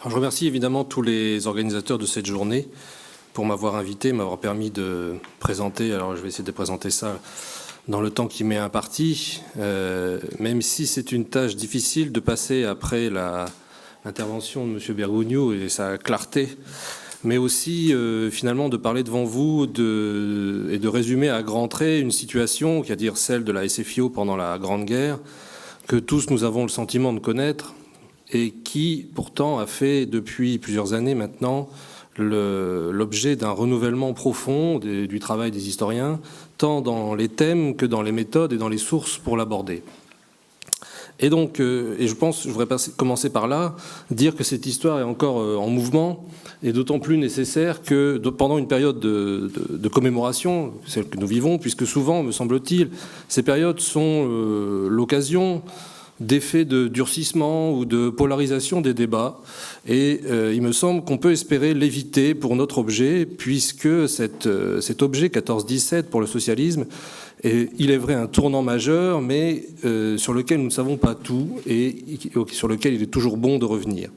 Alors, je remercie évidemment tous les organisateurs de cette journée pour m'avoir invité, m'avoir permis de présenter. Alors je vais essayer de présenter ça dans le temps qui m'est imparti, même si c'est une tâche difficile de passer après l'intervention de M. Bergogneau et sa clarté, mais aussi finalement de parler devant vous et de résumer à grands traits une situation, c'est-à-dire celle de la SFIO pendant la Grande Guerre, que tous nous avons le sentiment de connaître, et qui pourtant a fait depuis plusieurs années maintenant l'objet d'un renouvellement profond du travail des historiens, tant dans les thèmes que dans les méthodes et dans les sources pour l'aborder. Et donc, et je pense, je voudrais commencer par là, dire que cette histoire est encore en mouvement, et d'autant plus nécessaire que pendant une période de commémoration, celle que nous vivons, puisque souvent, me semble-t-il, ces périodes sont l'occasion d'effets de durcissement ou de polarisation des débats. Et il me semble qu'on peut espérer l'éviter pour notre objet, puisque cet objet 14-17 pour le socialisme est, il est vrai, un tournant majeur, mais sur lequel nous ne savons pas tout et sur lequel il est toujours bon de revenir.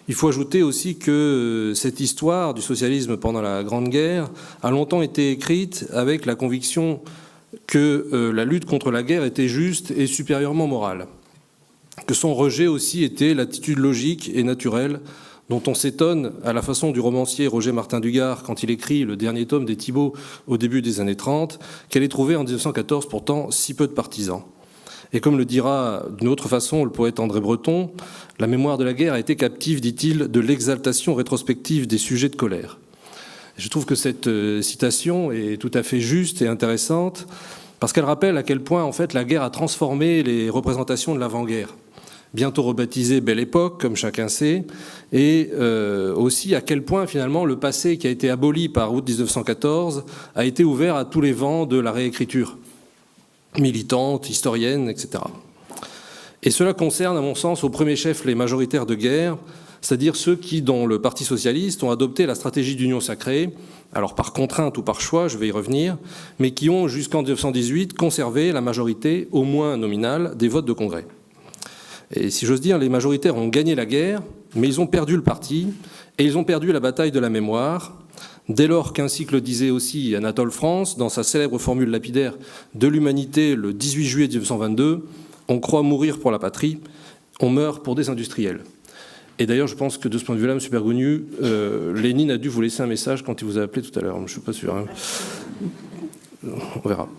Il faut ajouter aussi que cette histoire du socialisme pendant la Grande Guerre a longtemps été écrite avec la conviction que la lutte contre la guerre était juste et supérieurement morale, que son rejet aussi était l'attitude logique et naturelle dont on s'étonne à la façon du romancier Roger Martin Dugard quand il écrit le dernier tome des Thibaux au début des années 30, qu'elle ait trouvé en 1914 pourtant si peu de partisans. Et comme le dira d'une autre façon le poète André Breton, la mémoire de la guerre a été captive, dit-il, de l'exaltation rétrospective des sujets de colère. Je trouve que cette citation est tout à fait juste et intéressante parce qu'elle rappelle à quel point en fait la guerre a transformé les représentations de l'avant-guerre, bientôt rebaptisée Belle Époque, comme chacun sait, et aussi à quel point finalement le passé qui a été aboli par août 1914 a été ouvert à tous les vents de la réécriture militante, historienne, etc. Et cela concerne, à mon sens, au premier chef les majoritaires de guerre, c'est-à-dire ceux qui, dans le Parti socialiste, ont adopté la stratégie d'union sacrée, alors par contrainte ou par choix, je vais y revenir, mais qui ont, jusqu'en 1918, conservé la majorité, au moins nominale, des votes de congrès. Et si j'ose dire, les majoritaires ont gagné la guerre, mais ils ont perdu le parti, et ils ont perdu la bataille de la mémoire, dès lors qu'ainsi que le disait aussi Anatole France, dans sa célèbre formule lapidaire de l'humanité le 18 juillet 1922, on croit mourir pour la patrie, on meurt pour des industriels. Et d'ailleurs, je pense que de ce point de vue-là, M. Bergogneau, Lénine a dû vous laisser un message quand il vous a appelé tout à l'heure. Je ne suis pas sûr. Hein. On verra.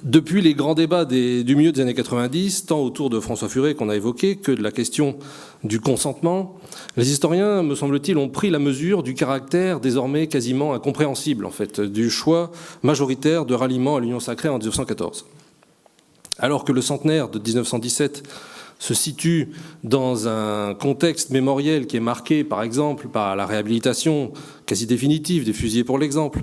Depuis les grands débats du milieu des années 90, tant autour de François Furet qu'on a évoqué que de la question du consentement, les historiens, me semble-t-il, ont pris la mesure du caractère désormais quasiment incompréhensible, en fait, du choix majoritaire de ralliement à l'Union sacrée en 1914. Alors que le centenaire de 1917 se situe dans un contexte mémoriel qui est marqué, par exemple, par la réhabilitation quasi définitive des fusillés pour l'exemple,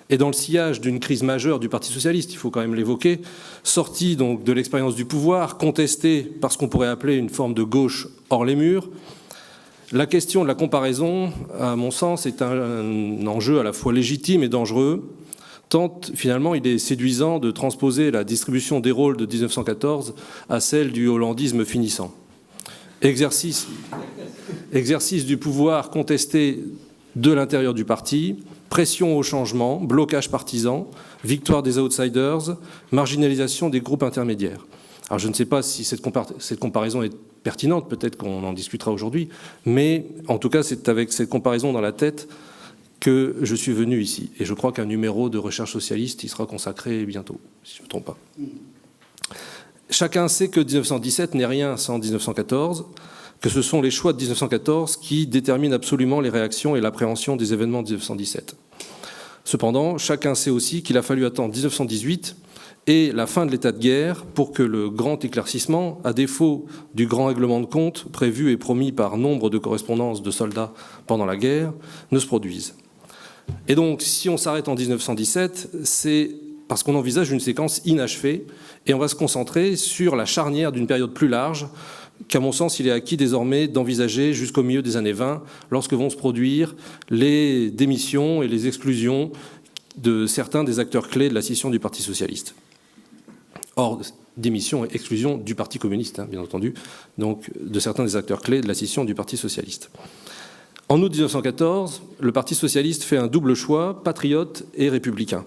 et dans le sillage d'une crise majeure du Parti socialiste, il faut quand même l'évoquer, sortie donc de l'expérience du pouvoir, contestée par ce qu'on pourrait appeler une forme de gauche hors les murs, la question de la comparaison, à mon sens, est un enjeu à la fois légitime et dangereux, tant finalement il est séduisant de transposer la distribution des rôles de 1914 à celle du hollandisme finissant. Exercice du pouvoir contesté de l'intérieur du parti, pression au changement, blocage partisan, victoire des outsiders, marginalisation des groupes intermédiaires. Alors je ne sais pas si cette comparaison est pertinente, peut-être qu'on en discutera aujourd'hui, mais en tout cas c'est avec cette comparaison dans la tête que je suis venu ici. Et je crois qu'un numéro de Recherche socialiste y sera consacré bientôt, si je ne me trompe pas. Chacun sait que 1917 n'est rien sans 1914, que ce sont les choix de 1914 qui déterminent absolument les réactions et l'appréhension des événements de 1917. Cependant, chacun sait aussi qu'il a fallu attendre 1918 et la fin de l'état de guerre pour que le grand éclaircissement, à défaut du grand règlement de compte prévu et promis par nombre de correspondances de soldats pendant la guerre, ne se produise. Et donc, si on s'arrête en 1917, c'est parce qu'on envisage une séquence inachevée et on va se concentrer sur la charnière d'une période plus large qu'à mon sens, il est acquis désormais d'envisager jusqu'au milieu des années 20, lorsque vont se produire les démissions et les exclusions de certains des acteurs clés de la scission du Parti socialiste. Or, démission et exclusion du Parti communiste, bien entendu, donc de certains des acteurs clés de la scission du Parti socialiste. En août 1914, le Parti socialiste fait un double choix, patriote et républicain.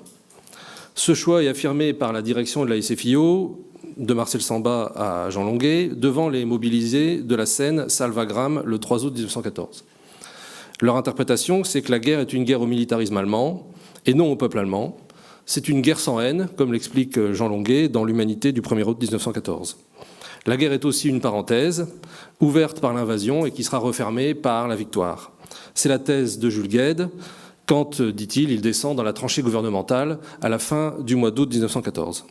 Ce choix est affirmé par la direction de la SFIO, de Marcel Samba à Jean Longuet, devant les mobilisés de la Seine, Salvagram, le 3 août 1914. Leur interprétation, c'est que la guerre est une guerre au militarisme allemand et non au peuple allemand. C'est une guerre sans haine, comme l'explique Jean Longuet dans l'Humanité du 1er août 1914. La guerre est aussi une parenthèse, ouverte par l'invasion et qui sera refermée par la victoire. C'est la thèse de Jules Guesde, quand, dit-il, il descend dans la tranchée gouvernementale à la fin du mois d'août 1914.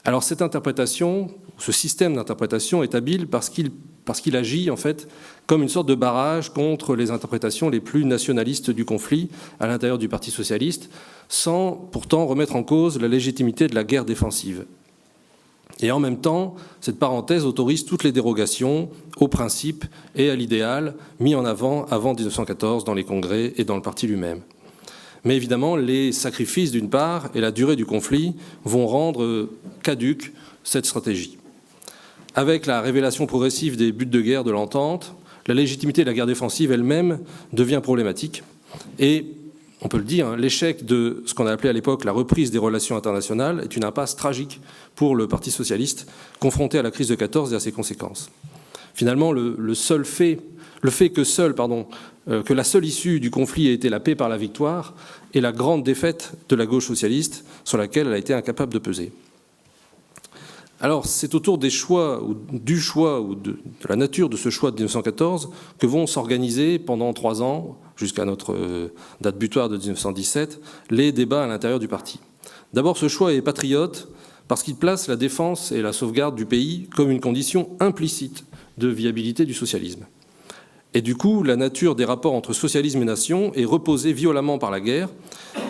Alors cette interprétation, ce système d'interprétation est habile parce qu'il agit en fait comme une sorte de barrage contre les interprétations les plus nationalistes du conflit à l'intérieur du Parti socialiste, sans pourtant remettre en cause la légitimité de la guerre défensive. Et en même temps, cette parenthèse autorise toutes les dérogations aux principes et à l'idéal mis en avant 1914 dans les congrès et dans le parti lui-même. Mais évidemment, les sacrifices d'une part et la durée du conflit vont rendre caduque cette stratégie. Avec la révélation progressive des buts de guerre de l'entente, la légitimité de la guerre défensive elle-même devient problématique. Et on peut le dire, l'échec de ce qu'on a appelé à l'époque la reprise des relations internationales est une impasse tragique pour le Parti socialiste, confronté à la crise de 14 et à ses conséquences. Finalement, que la seule issue du conflit ait été la paix par la victoire est la grande défaite de la gauche socialiste sur laquelle elle a été incapable de peser. Alors, c'est autour des choix, ou du choix, ou de la nature de ce choix de 1914 que vont s'organiser pendant 3 ans, jusqu'à notre date butoir de 1917, les débats à l'intérieur du parti. D'abord, ce choix est patriote parce qu'il place la défense et la sauvegarde du pays comme une condition implicite de viabilité du socialisme. Et du coup, la nature des rapports entre socialisme et nation est reposée violemment par la guerre,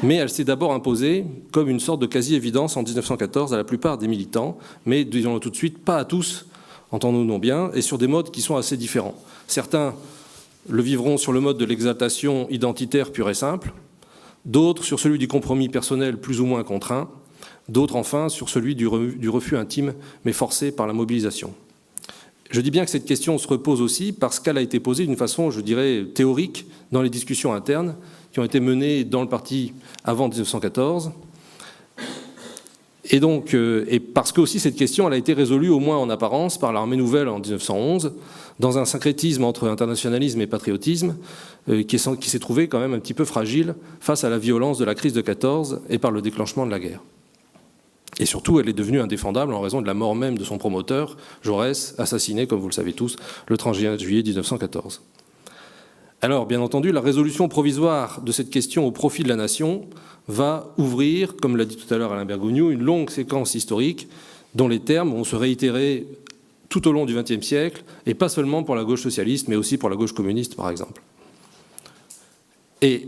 mais elle s'est d'abord imposée comme une sorte de quasi-évidence en 1914 à la plupart des militants, mais disons-le tout de suite, pas à tous, entendons-nous bien, et sur des modes qui sont assez différents. Certains le vivront sur le mode de l'exaltation identitaire pure et simple, d'autres sur celui du compromis personnel plus ou moins contraint, d'autres enfin sur celui du refus intime mais forcé par la mobilisation. Je dis bien que cette question se repose aussi parce qu'elle a été posée d'une façon, je dirais, théorique dans les discussions internes qui ont été menées dans le parti avant 1914. Et donc, et parce que aussi cette question elle a été résolue au moins en apparence par l'Armée nouvelle en 1911, dans un syncrétisme entre internationalisme et patriotisme qui s'est trouvé quand même un petit peu fragile face à la violence de la crise de 14 et par le déclenchement de la guerre. Et surtout, elle est devenue indéfendable en raison de la mort même de son promoteur, Jaurès, assassiné, comme vous le savez tous, le 31 juillet 1914. Alors, bien entendu, la résolution provisoire de cette question au profit de la nation va ouvrir, comme l'a dit tout à l'heure Alain Bergogneau, une longue séquence historique dont les termes vont se réitérer tout au long du XXe siècle, et pas seulement pour la gauche socialiste, mais aussi pour la gauche communiste, par exemple. Et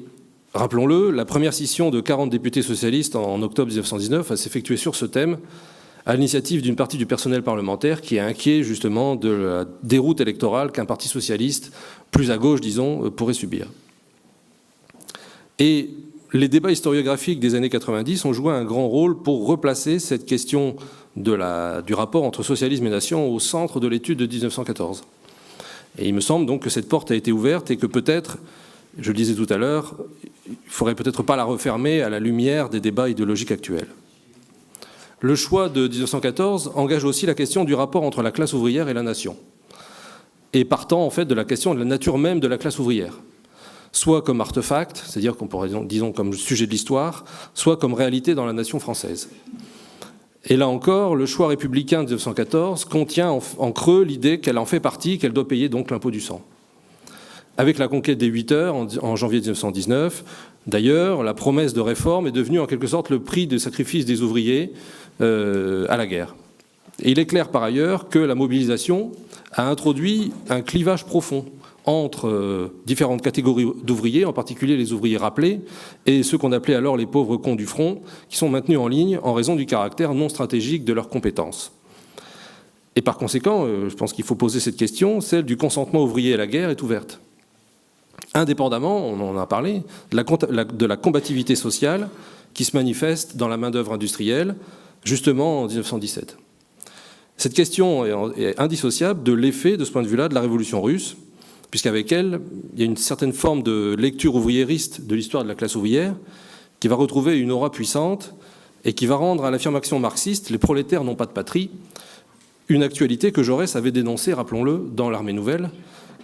rappelons-le, la première scission de 40 députés socialistes en octobre 1919 va s'effectuer sur ce thème, à l'initiative d'une partie du personnel parlementaire qui est inquiet justement de la déroute électorale qu'un parti socialiste, plus à gauche disons, pourrait subir. Et les débats historiographiques des années 90 ont joué un grand rôle pour replacer cette question du rapport entre socialisme et nation au centre de l'étude de 1914. Et il me semble donc que cette porte a été ouverte et que peut-être, je le disais tout à l'heure, il ne faudrait peut-être pas la refermer à la lumière des débats idéologiques actuels. Le choix de 1914 engage aussi la question du rapport entre la classe ouvrière et la nation, et partant en fait de la question de la nature même de la classe ouvrière, soit comme artefact, c'est-à-dire qu'on pourrait, disons, comme sujet de l'histoire, soit comme réalité dans la nation française. Et là encore, le choix républicain de 1914 contient en creux l'idée qu'elle en fait partie, qu'elle doit payer donc l'impôt du sang. Avec la conquête des 8 heures en janvier 1919, d'ailleurs, la promesse de réforme est devenue en quelque sorte le prix de sacrifice des ouvriers à la guerre. Et il est clair par ailleurs que la mobilisation a introduit un clivage profond entre différentes catégories d'ouvriers, en particulier les ouvriers rappelés, et ceux qu'on appelait alors les pauvres cons du front, qui sont maintenus en ligne en raison du caractère non stratégique de leurs compétences. Et par conséquent, je pense qu'il faut poser cette question, celle du consentement ouvrier à la guerre est ouverte. Indépendamment, on en a parlé, de la combativité sociale qui se manifeste dans la main-d'œuvre industrielle, justement en 1917. Cette question est indissociable de l'effet, de ce point de vue-là, de la Révolution russe, puisqu'avec elle, il y a une certaine forme de lecture ouvriériste de l'histoire de la classe ouvrière qui va retrouver une aura puissante et qui va rendre à l'affirmation marxiste « les prolétaires n'ont pas de patrie » une actualité que Jaurès avait dénoncée, rappelons-le, dans l'Armée nouvelle,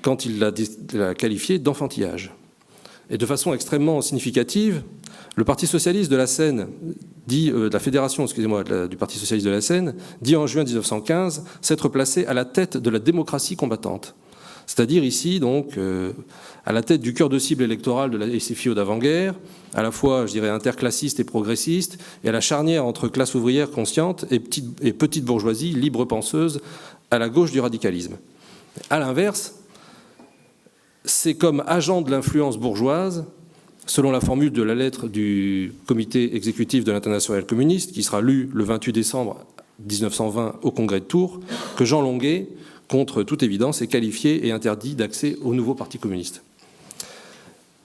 quand il l'a qualifiée d'enfantillage. Et de façon extrêmement significative, le Parti socialiste de la Seine, la fédération, du Parti socialiste de la Seine, dit en juin 1915 s'être placé à la tête de la démocratie combattante. C'est-à-dire ici, donc, à la tête du cœur de cible électoral de la SFIO d'avant-guerre, à la fois, je dirais, interclassiste et progressiste, et à la charnière entre classe ouvrière consciente et petite bourgeoisie libre penseuse à la gauche du radicalisme. À l'inverse, c'est comme agent de l'influence bourgeoise, selon la formule de la lettre du comité exécutif de l'Internationale communiste, qui sera lue le 28 décembre 1920 au congrès de Tours, que Jean Longuet, contre toute évidence, est qualifié et interdit d'accès au nouveau Parti communiste.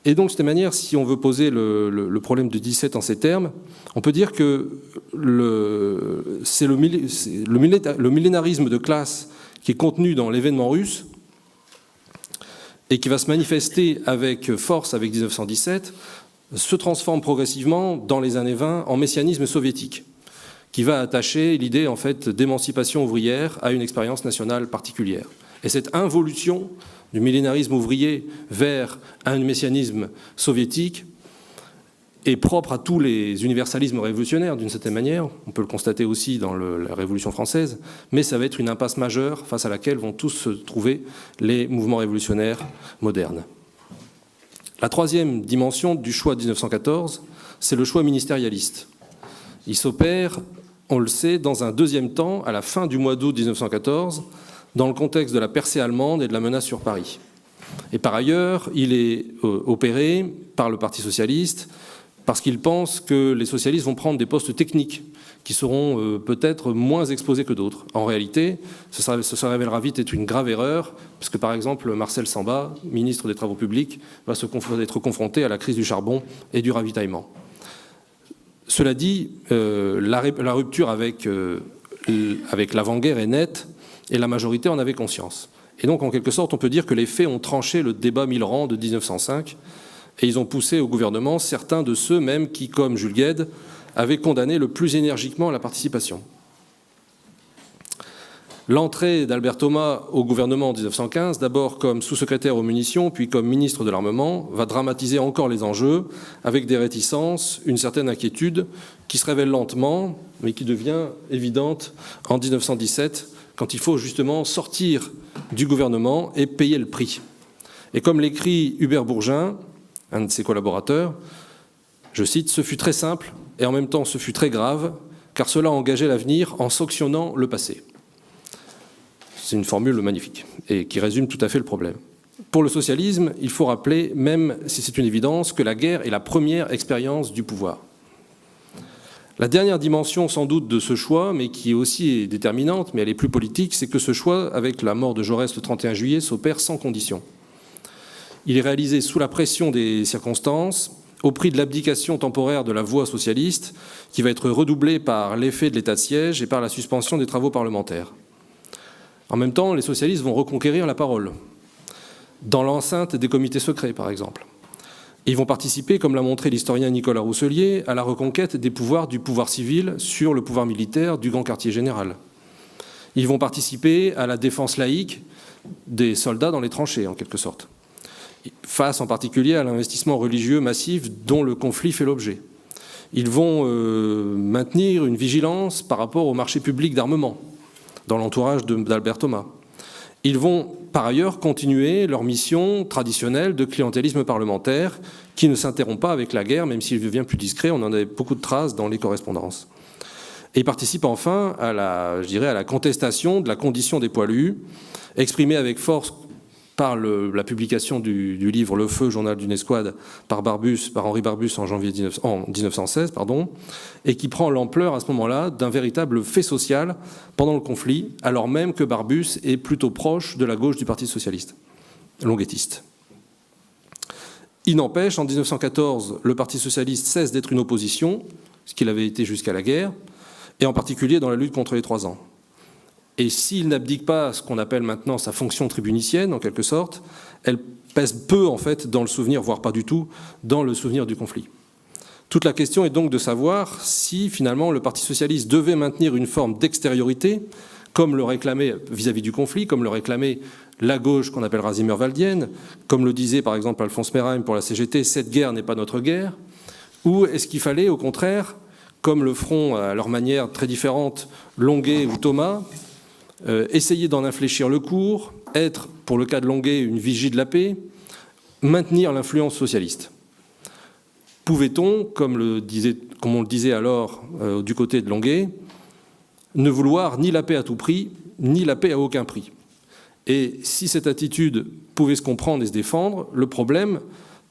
Et donc, de cette manière, si on veut poser le problème de 17 en ces termes, on peut dire que c'est le millénarisme de classe qui est contenu dans l'événement russe et qui va se manifester avec force avec 1917, se transforme progressivement dans les années 20 en messianisme soviétique, qui va attacher l'idée en fait d'émancipation ouvrière à une expérience nationale particulière. Et cette involution du millénarisme ouvrier vers un messianisme soviétique est propre à tous les universalismes révolutionnaires d'une certaine manière. On peut le constater aussi dans la Révolution française, mais ça va être une impasse majeure face à laquelle vont tous se trouver les mouvements révolutionnaires modernes. La troisième dimension du choix de 1914, c'est le choix ministérialiste. Il s'opère, on le sait, dans un deuxième temps, à la fin du mois d'août 1914, dans le contexte de la percée allemande et de la menace sur Paris. Et par ailleurs, il est opéré par le Parti socialiste parce qu'il pense que les socialistes vont prendre des postes techniques qui seront peut-être moins exposés que d'autres. En réalité, ça se révélera vite être une grave erreur, puisque par exemple Marcel Samba, ministre des Travaux publics, va être confronté à la crise du charbon et du ravitaillement. Cela dit, la rupture avec l'avant-guerre est nette, et la majorité en avait conscience. Et donc, en quelque sorte, on peut dire que les faits ont tranché le débat Millerand de 1905, et ils ont poussé au gouvernement certains de ceux même qui, comme Jules Guesde, avaient condamné le plus énergiquement la participation. L'entrée d'Albert Thomas au gouvernement en 1915, d'abord comme sous-secrétaire aux munitions, puis comme ministre de l'Armement, va dramatiser encore les enjeux, avec des réticences, une certaine inquiétude, qui se révèle lentement, mais qui devient évidente en 1917, quand il faut justement sortir du gouvernement et payer le prix. Et comme l'écrit Hubert Bourgin, un de ses collaborateurs, je cite, « Ce fut très simple et en même temps ce fut très grave, car cela engageait l'avenir en sanctionnant le passé. » C'est une formule magnifique et qui résume tout à fait le problème. Pour le socialisme, il faut rappeler, même si c'est une évidence, que la guerre est la première expérience du pouvoir. La dernière dimension sans doute de ce choix, mais qui est aussi déterminante, mais elle est plus politique, c'est que ce choix, avec la mort de Jaurès le 31 juillet, s'opère sans condition. Il est réalisé sous la pression des circonstances, au prix de l'abdication temporaire de la voie socialiste, qui va être redoublée par l'effet de l'état de siège et par la suspension des travaux parlementaires. En même temps, les socialistes vont reconquérir la parole, dans l'enceinte des comités secrets, par exemple. Et ils vont participer, comme l'a montré l'historien Nicolas Rousselier, à la reconquête des pouvoirs du pouvoir civil sur le pouvoir militaire du grand quartier général. Ils vont participer à la défense laïque des soldats dans les tranchées, en quelque sorte, face en particulier à l'investissement religieux massif dont le conflit fait l'objet. Ils vont maintenir une vigilance par rapport au marché public d'armement, dans l'entourage d'Albert Thomas. Ils vont par ailleurs continuer leur mission traditionnelle de clientélisme parlementaire qui ne s'interrompt pas avec la guerre, même s'il devient plus discret, on en a beaucoup de traces dans les correspondances. Et ils participent enfin à la contestation de la condition des poilus, exprimée avec force par la publication du livre Le Feu, journal d'une escouade, par Henri Barbus en 1916, et qui prend l'ampleur à ce moment-là d'un véritable fait social pendant le conflit, alors même que Barbus est plutôt proche de la gauche du Parti socialiste, longuettiste. Il n'empêche, en 1914, le Parti socialiste cesse d'être une opposition, ce qu'il avait été jusqu'à la guerre, et en particulier dans la lutte contre les 3 ans. Et s'il n'abdique pas à ce qu'on appelle maintenant sa fonction tribunicienne, en quelque sorte, elle pèse peu, en fait, dans le souvenir, voire pas du tout, dans le souvenir du conflit. Toute la question est donc de savoir si, finalement, le Parti socialiste devait maintenir une forme d'extériorité, comme le réclamait vis-à-vis du conflit, comme le réclamait la gauche qu'on appellera zimmerwaldienne, comme le disait par exemple Alphonse Merheim pour la CGT, cette guerre n'est pas notre guerre, ou est-ce qu'il fallait au contraire, comme le feront à leur manière très différente Longuet ou Thomas, essayer d'en infléchir le cours, être, pour le cas de Longuet, une vigie de la paix, maintenir l'influence socialiste. Pouvait-on, comme on le disait alors du côté de Longuet, ne vouloir ni la paix à tout prix, ni la paix à aucun prix? Et si cette attitude pouvait se comprendre et se défendre, le problème,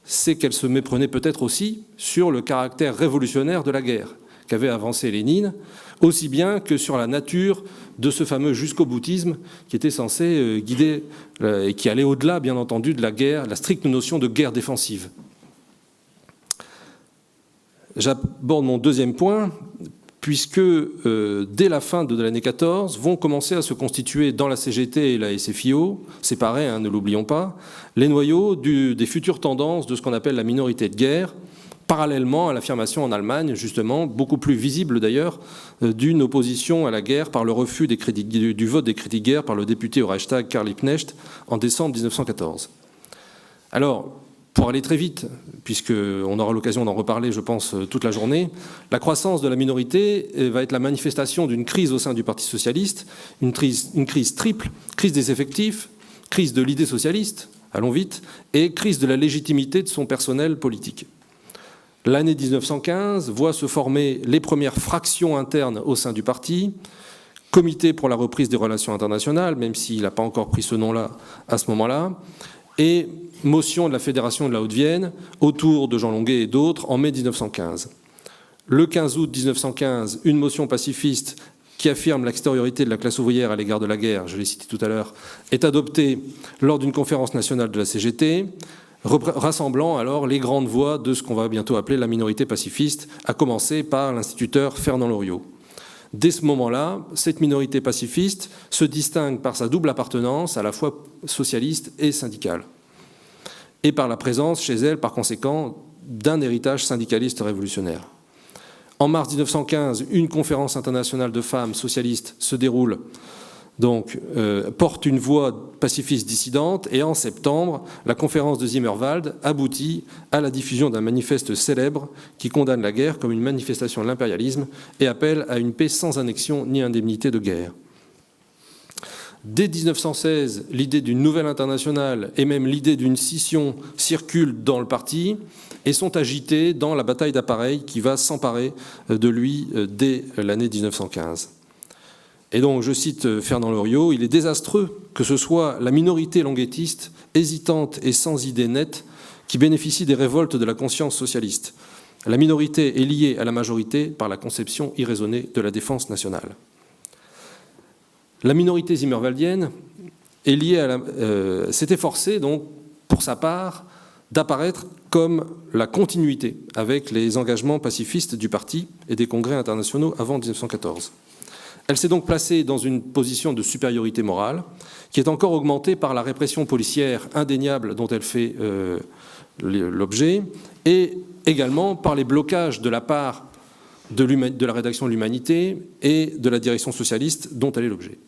c'est qu'elle se méprenait peut-être aussi sur le caractère révolutionnaire de la guerre qu'avait avancé Lénine, aussi bien que sur la nature de ce fameux jusqu'au-boutisme qui était censé guider et qui allait au-delà, bien entendu, de la guerre, la stricte notion de guerre défensive. J'aborde mon deuxième point, puisque dès la fin de l'année 14, vont commencer à se constituer dans la CGT et la SFIO, séparés, ne l'oublions pas, les noyaux des futures tendances de ce qu'on appelle la minorité de guerre, parallèlement à l'affirmation en Allemagne, justement, beaucoup plus visible d'ailleurs, d'une opposition à la guerre par le refus du vote des crédits de guerre par le député au Reichstag Karl Liebknecht en décembre 1914. Alors, pour aller très vite, puisqu'on aura l'occasion d'en reparler, je pense, toute la journée, la croissance de la minorité va être la manifestation d'une crise au sein du Parti socialiste, une crise triple, crise des effectifs, crise de l'idée socialiste, allons vite, et crise de la légitimité de son personnel politique. L'année 1915 voit se former les premières fractions internes au sein du parti, comité pour la reprise des relations internationales, même s'il n'a pas encore pris ce nom-là à ce moment-là, et motion de la Fédération de la Haute-Vienne autour de Jean Longuet et d'autres en mai 1915. Le 15 août 1915, une motion pacifiste qui affirme l'extériorité de la classe ouvrière à l'égard de la guerre, je l'ai cité tout à l'heure, est adoptée lors d'une conférence nationale de la CGT, rassemblant alors les grandes voix de ce qu'on va bientôt appeler la minorité pacifiste, à commencer par l'instituteur Fernand Loriot. Dès ce moment-là, cette minorité pacifiste se distingue par sa double appartenance, à la fois socialiste et syndicale, et par la présence chez elle, par conséquent, d'un héritage syndicaliste révolutionnaire. En mars 1915, une conférence internationale de femmes socialistes se déroule, porte une voix pacifiste dissidente, et en septembre, la conférence de Zimmerwald aboutit à la diffusion d'un manifeste célèbre qui condamne la guerre comme une manifestation de l'impérialisme et appelle à une paix sans annexion ni indemnité de guerre. Dès 1916, l'idée d'une nouvelle internationale et même l'idée d'une scission circulent dans le parti et sont agitées dans la bataille d'appareil qui va s'emparer de lui dès l'année 1915. Et donc, je cite Fernand Loriot, « Il est désastreux que ce soit la minorité longuettiste, hésitante et sans idée nette, qui bénéficie des révoltes de la conscience socialiste. La minorité est liée à la majorité par la conception irraisonnée de la défense nationale. » La minorité zimmerwaldienne est liée s'est efforcée, donc, pour sa part, d'apparaître comme la continuité avec les engagements pacifistes du parti et des congrès internationaux avant 1914. Elle s'est donc placée dans une position de supériorité morale qui est encore augmentée par la répression policière indéniable dont elle fait l'objet et également par les blocages de la part de la rédaction de l'Humanité et de la direction socialiste dont elle est l'objet.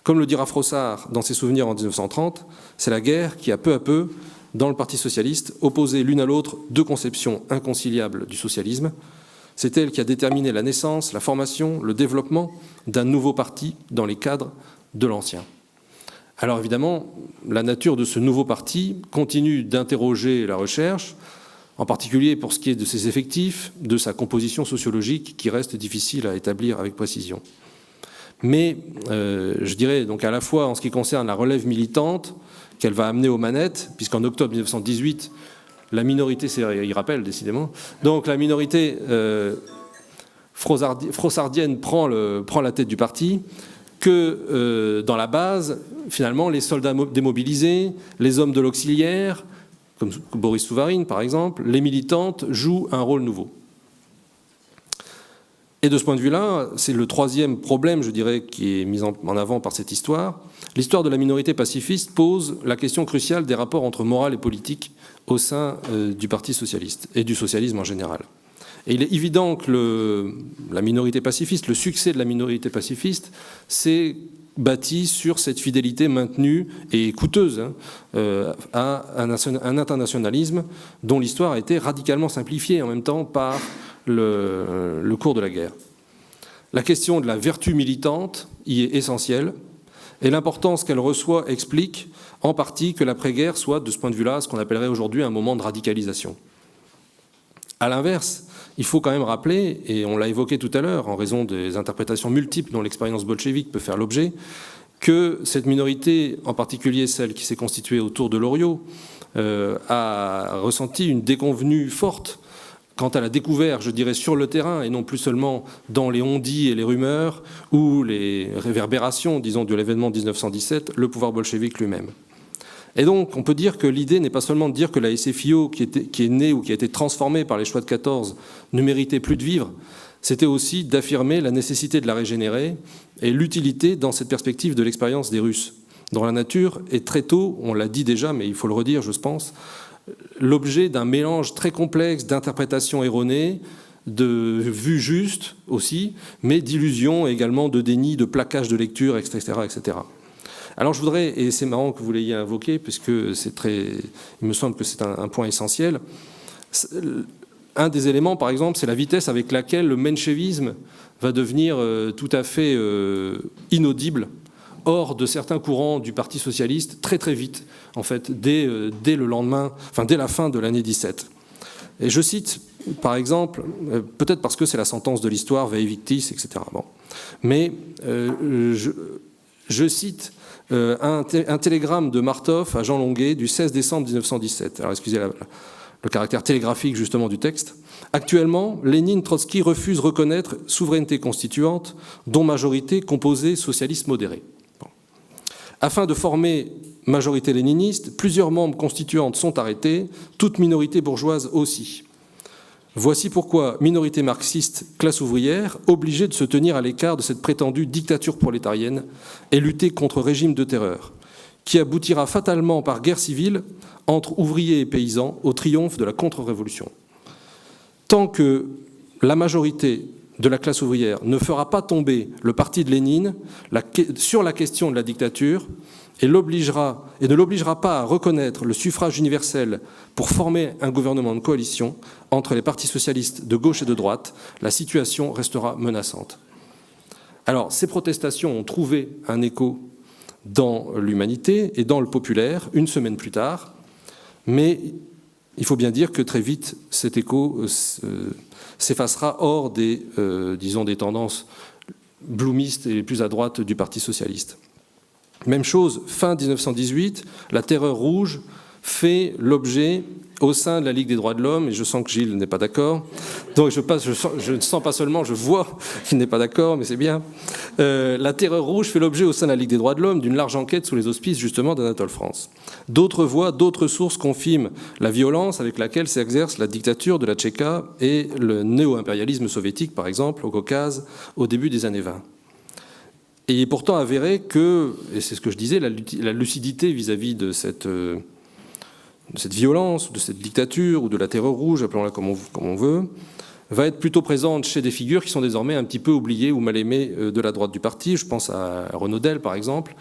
Comme le dira Frossard dans ses souvenirs en 1930, c'est la guerre qui a peu à peu, dans le Parti socialiste, opposé l'une à l'autre deux conceptions inconciliables du socialisme. C'est elle qui a déterminé la naissance, la formation, le développement d'un nouveau parti dans les cadres de l'ancien. Alors évidemment, la nature de ce nouveau parti continue d'interroger la recherche, en particulier pour ce qui est de ses effectifs, de sa composition sociologique qui reste difficile à établir avec précision. Mais je dirais donc à la fois en ce qui concerne la relève militante qu'elle va amener aux manettes, puisqu'en octobre 1918, la minorité, il rappelle décidément, donc la minorité frossardienne prend la tête du parti, que dans la base, finalement, les soldats démobilisés, les hommes de l'auxiliaire, comme Boris Souvarine par exemple, les militantes jouent un rôle nouveau. Et de ce point de vue-là, c'est le troisième problème, je dirais, qui est mis en avant par cette histoire. L'histoire de la minorité pacifiste pose la question cruciale des rapports entre morale et politique au sein du Parti socialiste et du socialisme en général. Et il est évident que la minorité pacifiste, le succès de la minorité pacifiste, s'est bâti sur cette fidélité maintenue et coûteuse à un internationalisme dont l'histoire a été radicalement simplifiée en même temps par le cours de la guerre. La question de la vertu militante y est essentielle, et l'importance qu'elle reçoit explique en partie que l'après-guerre soit, de ce point de vue-là, ce qu'on appellerait aujourd'hui un moment de radicalisation. À l'inverse, il faut quand même rappeler, et on l'a évoqué tout à l'heure, en raison des interprétations multiples dont l'expérience bolchevique peut faire l'objet, que cette minorité, en particulier celle qui s'est constituée autour de Loriot, a ressenti une déconvenue forte quant à la découverte, je dirais, sur le terrain, et non plus seulement dans les on-dit et les rumeurs, ou les réverbérations, disons, de l'événement 1917, le pouvoir bolchevique lui-même. Et donc, on peut dire que l'idée n'est pas seulement de dire que la SFIO, qui est née ou qui a été transformée par les choix de 14, ne méritait plus de vivre, c'était aussi d'affirmer la nécessité de la régénérer et l'utilité dans cette perspective de l'expérience des Russes, dont la nature est très tôt, on l'a dit déjà, mais il faut le redire, je pense, l'objet d'un mélange très complexe d'interprétations erronées, de vues justes aussi, mais d'illusions également, de déni, de plaquage de lecture, etc., etc. Alors je voudrais, et c'est marrant que vous l'ayez invoqué, puisque il me semble que c'est un point essentiel, un des éléments, par exemple, c'est la vitesse avec laquelle le menchevisme va devenir tout à fait inaudible, hors de certains courants du Parti socialiste, très très vite, en fait, dès le lendemain, enfin dès la fin de l'année 17. Et je cite, par exemple, peut-être parce que c'est la sentence de l'histoire, Vae Victis, etc. Bon. Mais je cite un télégramme de Martov à Jean Longuet du 16 décembre 1917. Alors excusez le caractère télégraphique justement du texte. Actuellement, Lénine, Trotsky refusent reconnaître souveraineté constituante, dont majorité composée socialiste modérée. Bon. Afin de former majorité léniniste, plusieurs membres constituantes sont arrêtés, toute minorité bourgeoise aussi. Voici pourquoi minorité marxiste, classe ouvrière, obligée de se tenir à l'écart de cette prétendue dictature prolétarienne et lutter contre régime de terreur, qui aboutira fatalement par guerre civile entre ouvriers et paysans au triomphe de la contre-révolution. Tant que la majorité de la classe ouvrière ne fera pas tomber le parti de Lénine sur la question de la dictature et ne l'obligera pas à reconnaître le suffrage universel pour former un gouvernement de coalition entre les partis socialistes de gauche et de droite, la situation restera menaçante. Alors, ces protestations ont trouvé un écho dans l'Humanité et dans le Populaire une semaine plus tard, mais il faut bien dire que très vite, cet écho s'effacera hors des tendances bloomistes et les plus à droite du Parti socialiste. Même chose, fin 1918, la terreur rouge fait l'objet au sein de la Ligue des droits de l'homme, et je sens que Gilles n'est pas d'accord, donc je ne sens pas seulement, je vois qu'il n'est pas d'accord, mais c'est bien. La terreur rouge fait l'objet au sein de la Ligue des droits de l'homme d'une large enquête sous les auspices justement d'Anatole France. D'autres voix, d'autres sources confirment la violence avec laquelle s'exerce la dictature de la Tchéka et le néo-impérialisme soviétique, par exemple, au Caucase, au début des années 20. Et il est pourtant avéré que, et c'est ce que je disais, la lucidité vis-à-vis de cette violence, de cette dictature ou de la terreur rouge, appelons-la comme on veut, va être plutôt présente chez des figures qui sont désormais un petit peu oubliées ou mal aimées de la droite du parti. Je pense à Renaudel, par exemple,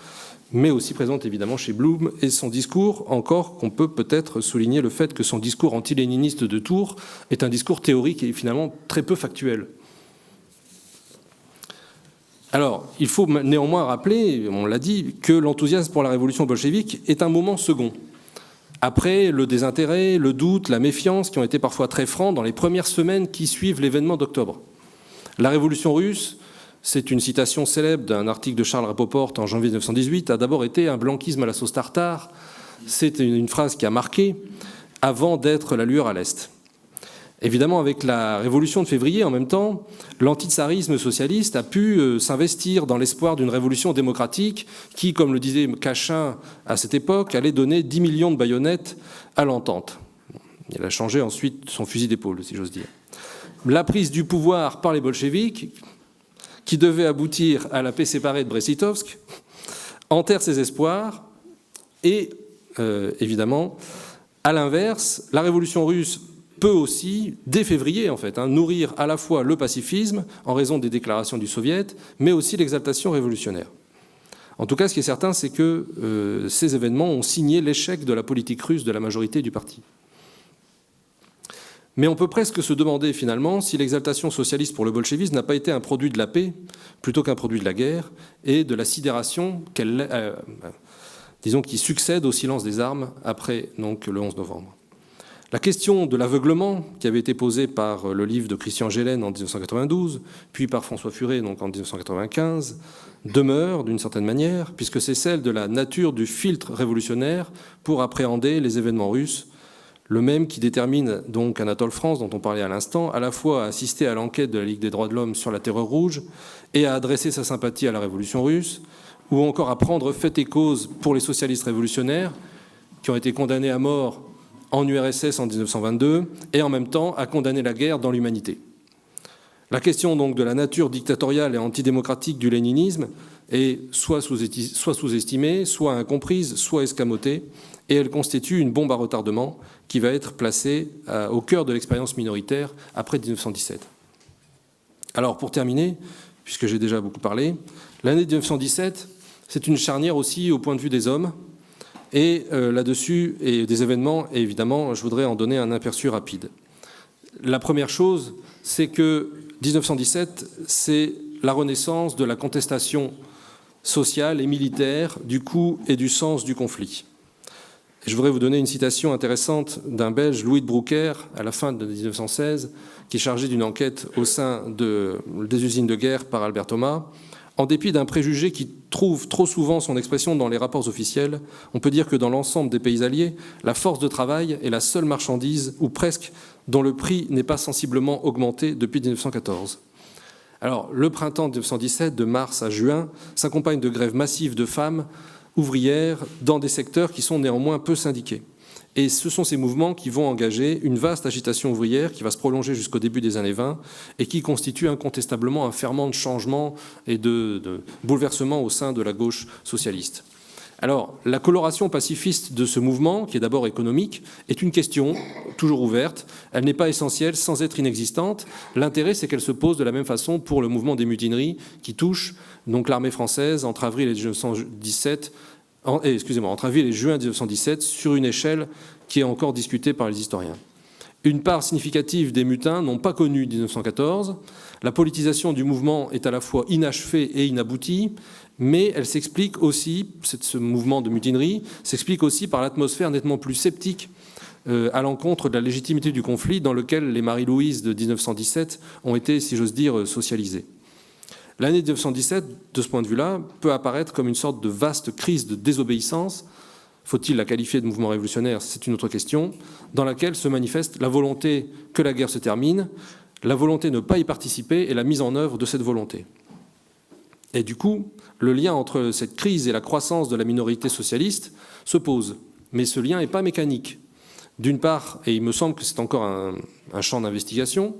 mais aussi présente évidemment chez Blum. Et son discours, encore qu'on peut peut-être souligner le fait que son discours anti-léniniste de Tours est un discours théorique et finalement très peu factuel. Alors, il faut néanmoins rappeler, on l'a dit, que l'enthousiasme pour la révolution bolchevique est un moment second. Après le désintérêt, le doute, la méfiance qui ont été parfois très francs dans les premières semaines qui suivent l'événement d'octobre. La révolution russe, c'est une citation célèbre d'un article de Charles Rapoport en janvier 1918, a d'abord été un blanquisme à la sauce tartare. C'est une phrase qui a marqué avant d'être la lueur à l'Est. Évidemment, avec la révolution de février, en même temps, l'antitsarisme socialiste a pu s'investir dans l'espoir d'une révolution démocratique qui, comme le disait Cachin à cette époque, allait donner 10 millions de baïonnettes à l'entente. Il a changé ensuite son fusil d'épaule, si j'ose dire. la prise du pouvoir par les bolcheviks, qui devait aboutir à la paix séparée de Brest-Litovsk, enterre ses espoirs et, évidemment, à l'inverse, la révolution russe peut aussi, dès février en fait, nourrir à la fois le pacifisme en raison des déclarations du Soviet, mais aussi l'exaltation révolutionnaire. En tout cas, ce qui est certain, c'est que ces événements ont signé l'échec de la politique russe de la majorité du parti. Mais on peut presque se demander finalement si l'exaltation socialiste pour le bolchevisme n'a pas été un produit de la paix plutôt qu'un produit de la guerre et de la sidération qui succède au silence des armes après donc, le 11 novembre. La question de l'aveuglement, qui avait été posée par le livre de Christian Gélène en 1992, puis par François Furet donc en 1995, demeure d'une certaine manière, puisque c'est celle de la nature du filtre révolutionnaire pour appréhender les événements russes, le même qui détermine donc Anatole France, dont on parlait à l'instant, à la fois à assister à l'enquête de la Ligue des droits de l'homme sur la terreur rouge et à adresser sa sympathie à la révolution russe, ou encore à prendre fait et cause pour les socialistes révolutionnaires qui ont été condamnés à mort en URSS en 1922 et en même temps à condamner la guerre dans l'humanité. La question donc de la nature dictatoriale et antidémocratique du léninisme est soit sous-estimée, soit incomprise, soit escamotée, et elle constitue une bombe à retardement qui va être placée au cœur de l'expérience minoritaire après 1917. Alors pour terminer, puisque j'ai déjà beaucoup parlé, l'année 1917, c'est une charnière aussi au point de vue des hommes, et là-dessus, et des événements, et évidemment, je voudrais en donner un aperçu rapide. La première chose, c'est que 1917, c'est la renaissance de la contestation sociale et militaire du coût et du sens du conflit. Et je voudrais vous donner une citation intéressante d'un Belge, Louis de Broucker, à la fin de 1916, qui est chargé d'une enquête au sein des usines de guerre par Albert Thomas. En dépit d'un préjugé qui trouve trop souvent son expression dans les rapports officiels, on peut dire que dans l'ensemble des pays alliés, la force de travail est la seule marchandise, ou presque, dont le prix n'est pas sensiblement augmenté depuis 1914. Alors, le printemps 1917, de mars à juin, s'accompagne de grèves massives de femmes ouvrières dans des secteurs qui sont néanmoins peu syndiqués. Et ce sont ces mouvements qui vont engager une vaste agitation ouvrière qui va se prolonger jusqu'au début des années 20 et qui constitue incontestablement un ferment de changement et de bouleversement au sein de la gauche socialiste. Alors, la coloration pacifiste de ce mouvement, qui est d'abord économique, est une question toujours ouverte. Elle n'est pas essentielle sans être inexistante. L'intérêt, c'est qu'elle se pose de la même façon pour le mouvement des mutineries qui touche donc l'armée française entre avril et 1917. Entre avril et juin 1917, sur une échelle qui est encore discutée par les historiens. Une part significative des mutins n'ont pas connu 1914. La politisation du mouvement est à la fois inachevée et inaboutie, mais elle s'explique aussi, ce mouvement de mutinerie, s'explique aussi par l'atmosphère nettement plus sceptique à l'encontre de la légitimité du conflit dans lequel les Marie-Louise de 1917 ont été, si j'ose dire, socialisées. L'année 1917, de ce point de vue-là, peut apparaître comme une sorte de vaste crise de désobéissance, faut-il la qualifier de mouvement révolutionnaire, c'est une autre question, dans laquelle se manifeste la volonté que la guerre se termine, la volonté de ne pas y participer et la mise en œuvre de cette volonté. Et du coup, le lien entre cette crise et la croissance de la minorité socialiste se pose. Mais ce lien n'est pas mécanique. D'une part, et il me semble que c'est encore un champ d'investigation,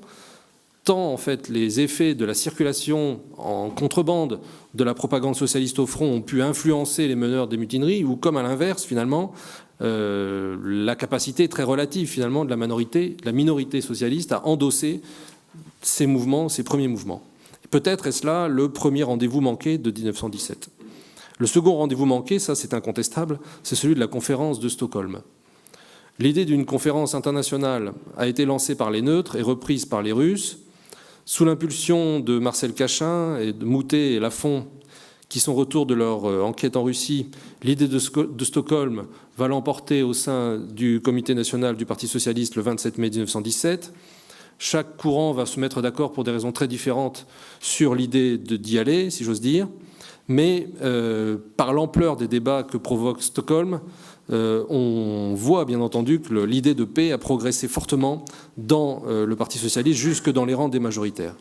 tant en fait les effets de la circulation en contrebande de la propagande socialiste au front ont pu influencer les meneurs des mutineries, ou comme à l'inverse finalement la capacité très relative finalement de la minorité socialiste à endosser ces mouvements, ces premiers mouvements. Peut-être est-ce là le premier rendez-vous manqué de 1917. Le second rendez-vous manqué, ça c'est incontestable, c'est celui de la conférence de Stockholm. L'idée d'une conférence internationale a été lancée par les neutres et reprise par les Russes. Sous l'impulsion de Marcel Cachin et de Moutet et Lafont, qui sont retour de leur enquête en Russie, l'idée de Stockholm va l'emporter au sein du Comité national du Parti socialiste le 27 mai 1917. Chaque courant va se mettre d'accord pour des raisons très différentes sur l'idée d'y aller, si j'ose dire. Mais par l'ampleur des débats que provoque Stockholm, on voit bien entendu que l'idée de paix a progressé fortement dans le Parti socialiste, jusque dans les rangs des majoritaires.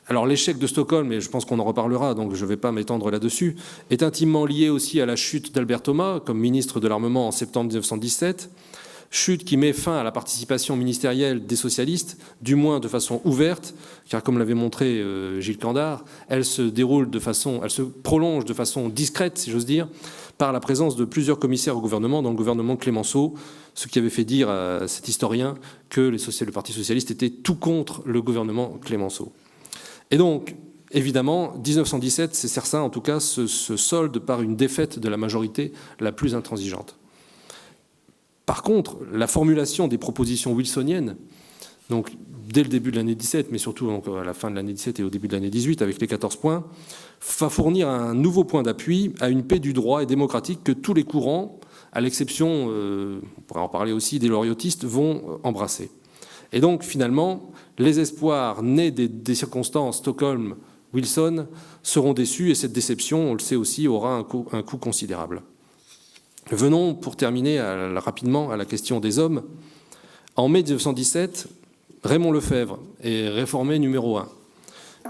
Alors l'échec de Stockholm, et je pense qu'on en reparlera, donc je ne vais pas m'étendre là-dessus, est intimement lié aussi à la chute d'Albert Thomas comme ministre de l'Armement en septembre 1917, Chute qui met fin à la participation ministérielle des socialistes, du moins de façon ouverte, car comme l'avait montré Gilles Candard, elle se prolonge de façon discrète, si j'ose dire, par la présence de plusieurs commissaires au gouvernement, dans le gouvernement Clémenceau, ce qui avait fait dire à cet historien que le Parti socialiste était tout contre le gouvernement Clémenceau. Et donc, évidemment, 1917, c'est certain, en tout cas, se solde par une défaite de la majorité la plus intransigeante. Par contre, la formulation des propositions wilsoniennes, donc dès le début de l'année 17, mais surtout à la fin de l'année 17 et au début de l'année 18, avec les 14 points, va fournir un nouveau point d'appui à une paix du droit et démocratique que tous les courants, à l'exception, on pourrait en parler aussi, des loriotistes, vont embrasser. Et donc, finalement, les espoirs nés des circonstances Stockholm-Wilson seront déçus, et cette déception, on le sait aussi, aura un coût considérable. Venons, pour terminer rapidement, à la question des hommes. En mai 1917, Raymond Lefebvre est réformé numéro 1.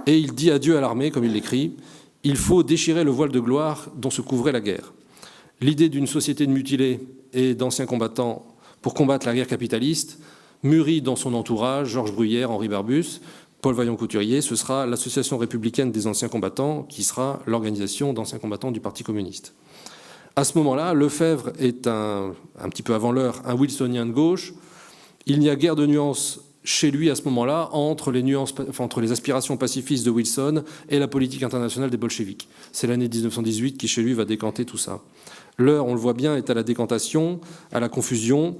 Et il dit adieu à l'armée, comme il l'écrit. Il faut déchirer le voile de gloire dont se couvrait la guerre. L'idée d'une société de mutilés et d'anciens combattants pour combattre la guerre capitaliste mûrit dans son entourage Georges Bruyère, Henri Barbus, Paul Vaillant-Couturier. Ce sera l'Association républicaine des anciens combattants qui sera l'organisation d'anciens combattants du Parti communiste. À ce moment-là, Lefebvre est un petit peu avant l'heure un wilsonien de gauche. Il n'y a guère de nuances chez lui à ce moment-là entre les aspirations pacifistes de Wilson et la politique internationale des bolcheviks. C'est l'année 1918 qui, chez lui, va décanter tout ça. L'heure, on le voit bien, est à la décantation, à la confusion,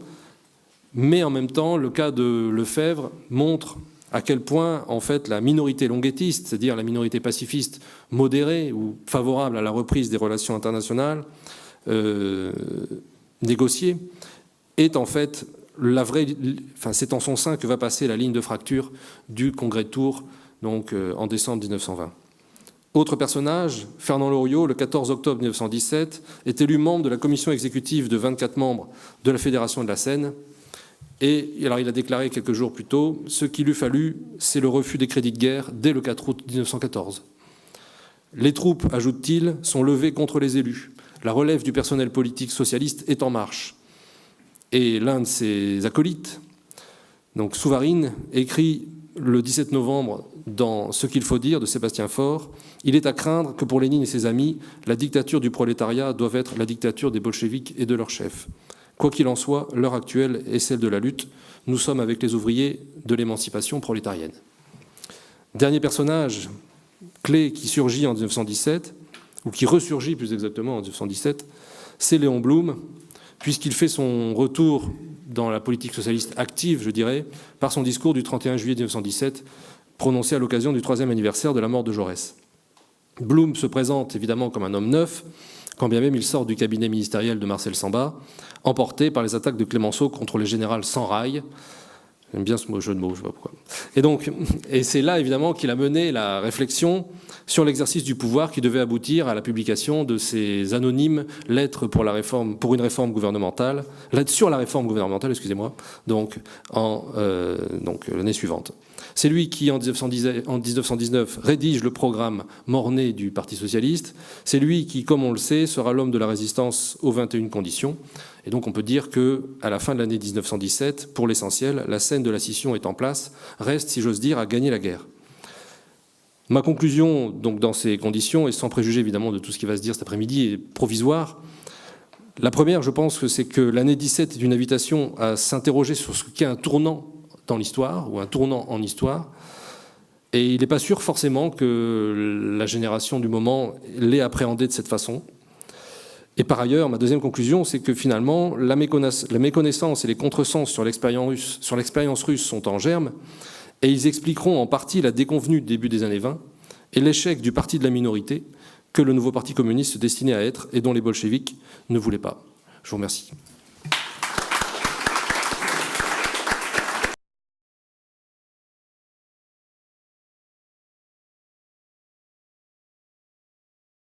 mais en même temps, le cas de Lefebvre montre à quel point, en fait, la minorité longuettiste, c'est-à-dire la minorité pacifiste modérée ou favorable à la reprise des relations internationales négociées, est en fait c'est en son sein que va passer la ligne de fracture du congrès de Tours, donc en décembre 1920. Autre personnage, Fernand Loriot, le 14 octobre 1917, est élu membre de la commission exécutive de 24 membres de la Fédération de la Seine. Et alors il a déclaré quelques jours plus tôt, ce qu'il eût fallu, c'est le refus des crédits de guerre dès le 4 août 1914. Les troupes, ajoute-t-il, sont levées contre les élus. La relève du personnel politique socialiste est en marche. Et l'un de ses acolytes, donc Souvarine, écrit le 17 novembre dans Ce qu'il faut dire de Sébastien Faure, il est à craindre que pour Lénine et ses amis, la dictature du prolétariat doive être la dictature des bolcheviks et de leurs chefs. Quoi qu'il en soit, l'heure actuelle est celle de la lutte. Nous sommes avec les ouvriers de l'émancipation prolétarienne. Dernier personnage clé qui surgit en 1917, ou qui ressurgit plus exactement en 1917, c'est Léon Blum, puisqu'il fait son retour dans la politique socialiste active, je dirais, par son discours du 31 juillet 1917, prononcé à l'occasion du 3e anniversaire de la mort de Jaurès. Blum se présente évidemment comme un homme neuf, quand bien même il sort du cabinet ministériel de Marcel Samba, emporté par les attaques de Clémenceau contre le général sans rail. J'aime bien ce jeu de mots, je ne sais pas pourquoi. Et c'est là, évidemment, qu'il a mené la réflexion sur l'exercice du pouvoir qui devait aboutir à la publication de ces anonymes lettres pour une réforme gouvernementale, lettres sur la réforme gouvernementale, excusez-moi, donc l'année suivante. C'est lui qui, en 1919, rédige le programme Mornay du Parti socialiste. C'est lui qui, comme on le sait, sera l'homme de la résistance aux 21 conditions. Et donc on peut dire qu'à la fin de l'année 1917, pour l'essentiel, la scène de la scission est en place, reste, si j'ose dire, à gagner la guerre. Ma conclusion, donc, dans ces conditions, et sans préjuger évidemment de tout ce qui va se dire cet après-midi, est provisoire. La première, je pense que c'est que l'année 17 est une invitation à s'interroger sur ce qu'est un tournant dans l'histoire, ou un tournant en histoire. Et il n'est pas sûr forcément que la génération du moment l'ait appréhendé de cette façon. Et par ailleurs, ma deuxième conclusion, c'est que finalement, la méconnaissance et les contresens sur l'expérience russe sont en germe, et ils expliqueront en partie la déconvenue du début des années 20 et l'échec du parti de la minorité que le nouveau parti communiste se destinait à être et dont les bolcheviks ne voulaient pas. Je vous remercie.